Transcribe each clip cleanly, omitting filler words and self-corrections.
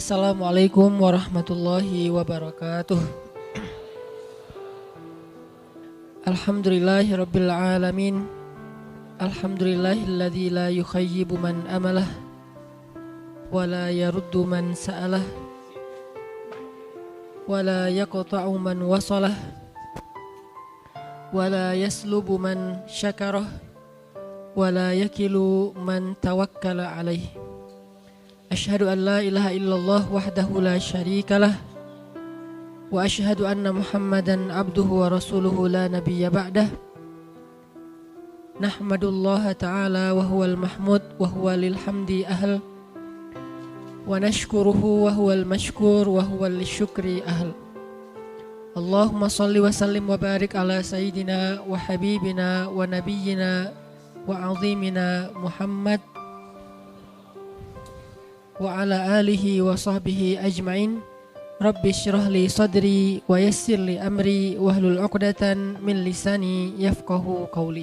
Assalamualaikum warahmatullahi wabarakatuh. Alhamdulillahirabbil alamin. Alhamdulillahilladzi la yukhayyibu man amalah wa la yaruddu man sa'alah wa la yaqta'u man wasalah wa la yaslubu man syakarah wa la yakilu man tawakkala alaih. Asyhadu an la ilaha illallah wahdahu la syarikalah wa asyhadu anna Muhammadan abduhu wa rasuluhu la nabiyya ba'dah. Nahmadullaha ta'ala wa huwal mahmud wa huwa lil hamdi ahl wa nashkuruhu wa huwal mashkur wa huwal lisyukri ahl. Allahumma salli wa sallim wa barik ala sayyidina wa habibina wa nabiyyina wa azimina Muhammad wa ala alihi wa sahbihi ajma'in. Rabbi syrah li sadri wa yassir li amri wahlul 'uqdatan min lisani yafqahu qawli.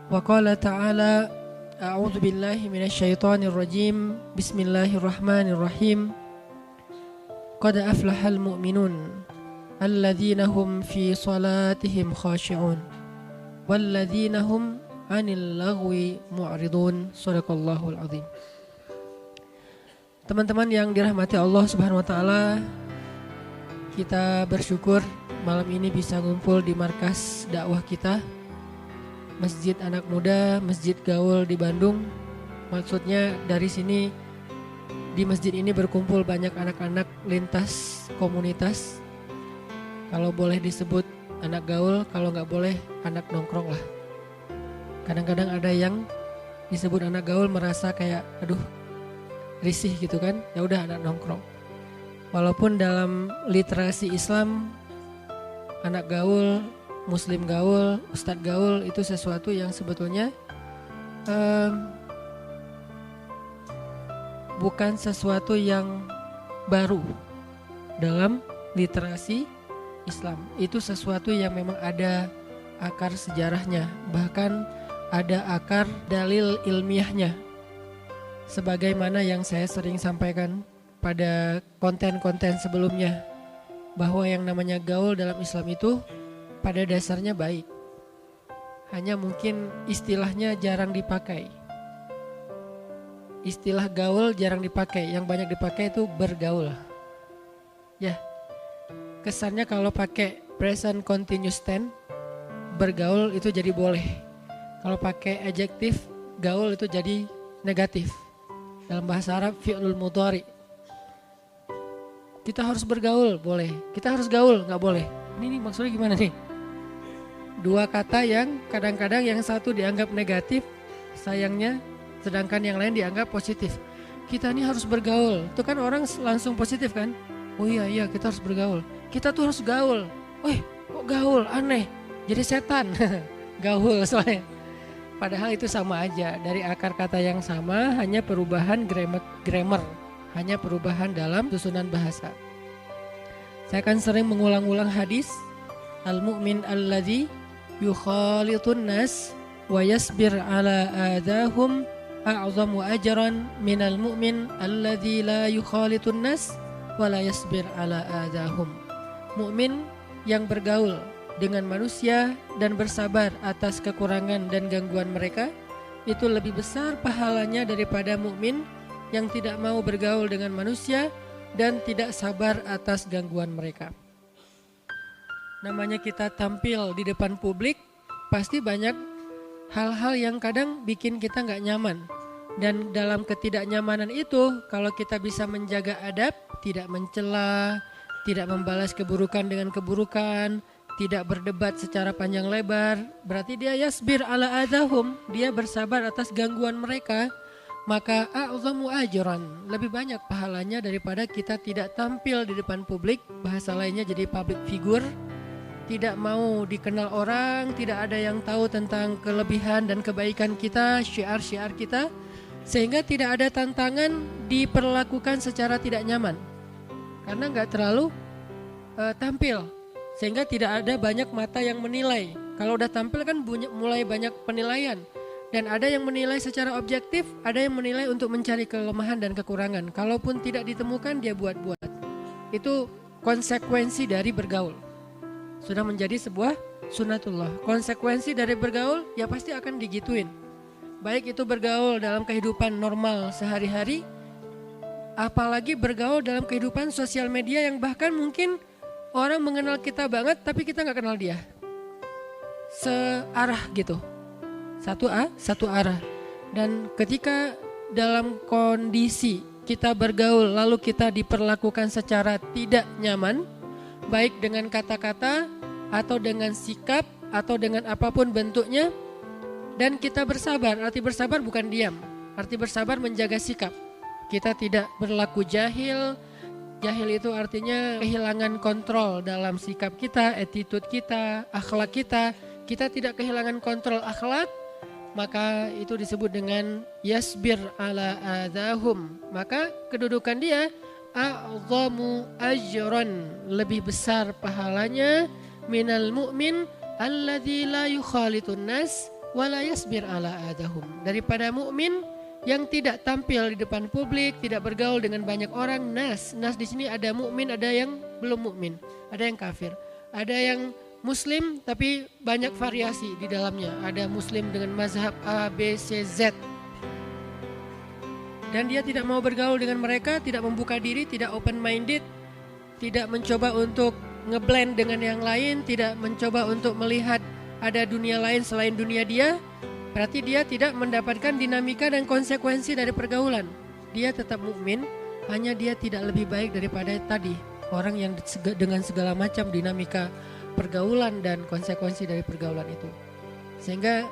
Wa qala ta'ala a'udzu billahi minasy syaithanir rajim. Bismillahirrahmanirrahim. Qad aflahal mu'minun alladzina hum fi salatihim khashi'un walladzina hum 'anil lagwi mu'ridun. Shadaqallahul 'azim. Teman-teman yang dirahmati Allah Subhanahu wa taala, kita bersyukur malam ini bisa ngumpul di markas dakwah kita, Masjid Anak Muda, Masjid Gaul di Bandung. Maksudnya dari sini, di masjid ini berkumpul banyak anak-anak lintas komunitas. Kalau boleh disebut anak gaul, kalau nggak boleh anak nongkrong lah. Kadang-kadang ada yang disebut anak gaul merasa kayak aduh risih gitu kan, ya udah anak nongkrong. Walaupun dalam literasi Islam anak gaul, muslim gaul, ustadz gaul itu sesuatu yang sebetulnya bukan sesuatu yang baru dalam literasi Islam. Itu sesuatu yang memang ada akar sejarahnya, bahkan ada akar dalil ilmiahnya. Sebagaimana yang saya sering sampaikan pada konten-konten sebelumnya, bahwa yang namanya gaul dalam Islam itu pada dasarnya baik. Hanya mungkin istilahnya jarang dipakai. Istilah gaul jarang dipakai, yang banyak dipakai itu bergaul. Ya, kesannya kalau pakai present continuous tense, bergaul itu jadi boleh. Kalau pakai adjektif, gaul itu jadi negatif. Dalam bahasa Arab fi'lul mudhari. Kita harus bergaul, boleh. Kita harus gaul, nggak boleh. Ini maksudnya gimana nih? Dua kata yang kadang-kadang yang satu dianggap negatif, sayangnya, sedangkan yang lain dianggap positif. Kita ini harus bergaul. Itu kan orang langsung positif kan? Oh iya kita harus bergaul. Kita tuh harus gaul. Wih, kok gaul? Aneh. Jadi setan. Gaul soalnya. Padahal itu sama aja, dari akar kata yang sama, hanya perubahan grammar, hanya perubahan dalam susunan bahasa. Saya akan sering mengulang-ulang hadis al-mu'min alladzi yukhalitun nas wa yasbir ala adahum a'zamu ajran minal mu'min alladzi la yukhalitun nas wa la yasbir ala adahum. Mukmin yang bergaul dengan manusia dan bersabar atas kekurangan dan gangguan mereka itu lebih besar pahalanya daripada mukmin yang tidak mau bergaul dengan manusia dan tidak sabar atas gangguan mereka. Namanya kita tampil di depan publik, pasti banyak hal-hal yang kadang bikin kita gak nyaman. Dan dalam ketidaknyamanan itu, kalau kita bisa menjaga adab, tidak mencela, tidak membalas keburukan dengan keburukan, tidak berdebat secara panjang lebar, berarti dia yasbir ala adahum, dia bersabar atas gangguan mereka, maka a'zamu ajran, lebih banyak pahalanya daripada kita tidak tampil di depan publik, bahasa lainnya jadi public figure, tidak mau dikenal orang, tidak ada yang tahu tentang kelebihan dan kebaikan kita, syiar-syiar kita, sehingga tidak ada tantangan diperlakukan secara tidak nyaman, karena nggak terlalu tampil. Sehingga tidak ada banyak mata yang menilai. Kalau udah tampil kan mulai banyak penilaian. Dan ada yang menilai secara objektif, ada yang menilai untuk mencari kelemahan dan kekurangan. Kalaupun tidak ditemukan, dia buat-buat. Itu konsekuensi dari bergaul. Sudah menjadi sebuah sunatullah. Konsekuensi dari bergaul, ya pasti akan digituin. Baik itu bergaul dalam kehidupan normal sehari-hari, apalagi bergaul dalam kehidupan sosial media yang bahkan mungkin orang mengenal kita banget, tapi kita gak kenal dia. Searah gitu. Satu arah. Dan ketika dalam kondisi kita bergaul lalu kita diperlakukan secara tidak nyaman, baik dengan kata-kata atau dengan sikap atau dengan apapun bentuknya, dan kita bersabar. Arti bersabar bukan diam, arti bersabar menjaga sikap. Kita tidak berlaku jahil. Jahil itu artinya kehilangan kontrol dalam sikap kita, attitude kita, akhlak kita. Kita tidak kehilangan kontrol akhlak, maka itu disebut dengan yasbir ala adahum. Maka kedudukan dia a'zamu ajran, lebih besar pahalanya minal mu'min alladzi la yukhalitun nas wa la yasbir ala adahum, daripada mukmin yang tidak tampil di depan publik, tidak bergaul dengan banyak orang. Nas di sini ada mukmin, ada yang belum mukmin, ada yang kafir, ada yang Muslim tapi banyak variasi di dalamnya. Ada Muslim dengan mazhab A, B, C, Z. Dan dia tidak mau bergaul dengan mereka, tidak membuka diri, tidak open minded, tidak mencoba untuk ngeblend dengan yang lain, tidak mencoba untuk melihat ada dunia lain selain dunia dia. Berarti dia tidak mendapatkan dinamika dan konsekuensi dari pergaulan. Dia tetap mukmin, hanya dia tidak lebih baik daripada tadi orang yang dengan segala macam dinamika pergaulan dan konsekuensi dari pergaulan itu. Sehingga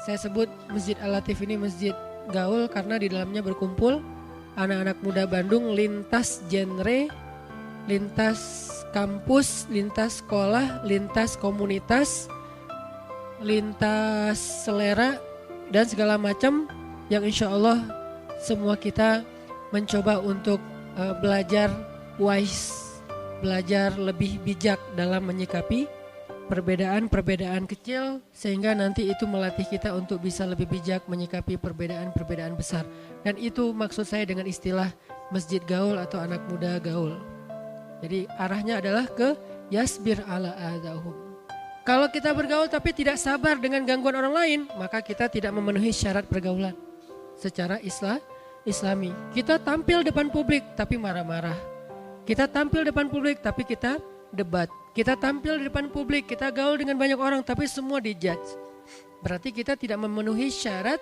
saya sebut Masjid Al-Latif ini masjid gaul karena di dalamnya berkumpul anak-anak muda Bandung lintas genre, lintas kampus, lintas sekolah, lintas komunitas, lintas selera dan segala macam yang insya Allah semua kita mencoba untuk belajar wise, belajar lebih bijak dalam menyikapi perbedaan-perbedaan kecil, sehingga nanti itu melatih kita untuk bisa lebih bijak menyikapi perbedaan-perbedaan besar. Dan itu maksud saya dengan istilah masjid gaul atau anak muda gaul. Jadi arahnya adalah ke yasbir ala adahum. Kalau kita bergaul tapi tidak sabar dengan gangguan orang lain, maka kita tidak memenuhi syarat pergaulan secara Islami. Kita tampil depan publik tapi marah-marah. Kita tampil depan publik tapi kita debat. Kita tampil di depan publik, kita gaul dengan banyak orang tapi semua dijudge. Berarti kita tidak memenuhi syarat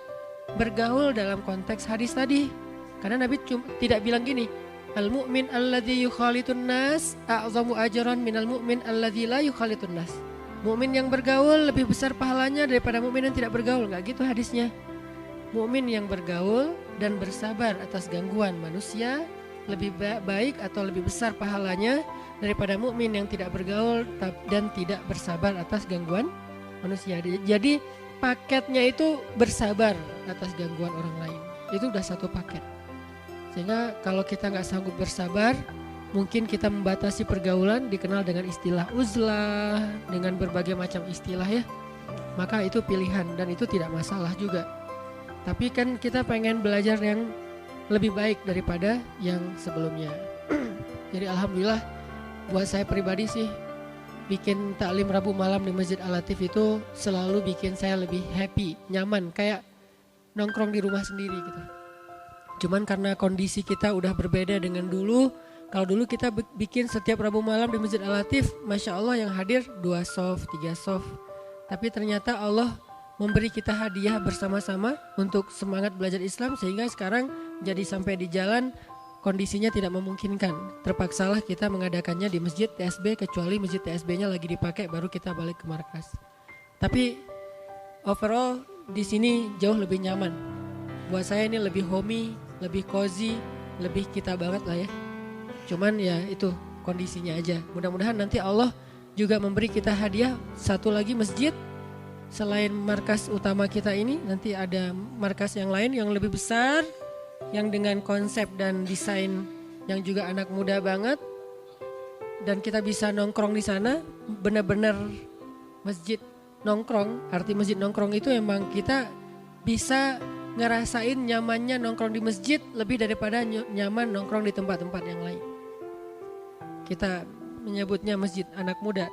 bergaul dalam konteks hadis tadi. Karena Nabi tidak bilang gini, al-mu'min alladzi yukhalitun nas a'zamu ajran minal mu'min alladzi la yukhalitun nas. Mukmin yang bergaul lebih besar pahalanya daripada mukmin yang tidak bergaul. Enggak gitu hadisnya. Mukmin yang bergaul dan bersabar atas gangguan manusia lebih baik atau lebih besar pahalanya daripada mukmin yang tidak bergaul dan tidak bersabar atas gangguan manusia. Jadi paketnya itu bersabar atas gangguan orang lain. Itu udah satu paket. Sehingga kalau kita nggak sanggup bersabar, mungkin kita membatasi pergaulan, dikenal dengan istilah uzlah, dengan berbagai macam istilah ya. Maka itu pilihan dan itu tidak masalah juga. Tapi kan kita pengen belajar yang lebih baik daripada yang sebelumnya. Jadi alhamdulillah buat saya pribadi sih, bikin taklim Rabu malam di Masjid Al-Latif itu selalu bikin saya lebih happy, nyaman, kayak nongkrong di rumah sendiri gitu. Cuman karena kondisi kita udah berbeda dengan dulu. Kalau dulu kita bikin setiap Rabu malam di Masjid Al-Latif, Masya Allah yang hadir 2 soft, 3 soft. Tapi ternyata Allah memberi kita hadiah bersama-sama untuk semangat belajar Islam, sehingga sekarang jadi sampai di jalan kondisinya tidak memungkinkan. Terpaksalah kita mengadakannya di Masjid TSB, kecuali Masjid TSB-nya lagi dipakai baru kita balik ke markas. Tapi overall di sini jauh lebih nyaman. Buat saya ini lebih homey, lebih cozy, lebih kita banget lah ya. Cuman ya itu kondisinya aja. Mudah-mudahan nanti Allah juga memberi kita hadiah satu lagi masjid. Selain markas utama kita ini, nanti ada markas yang lain yang lebih besar, yang dengan konsep dan desain yang juga anak muda banget, dan kita bisa nongkrong di sana, benar-benar masjid nongkrong. Arti masjid nongkrong itu emang kita bisa ngerasain nyamannya nongkrong di masjid lebih daripada nyaman nongkrong di tempat-tempat yang lain. Kita menyebutnya masjid anak muda.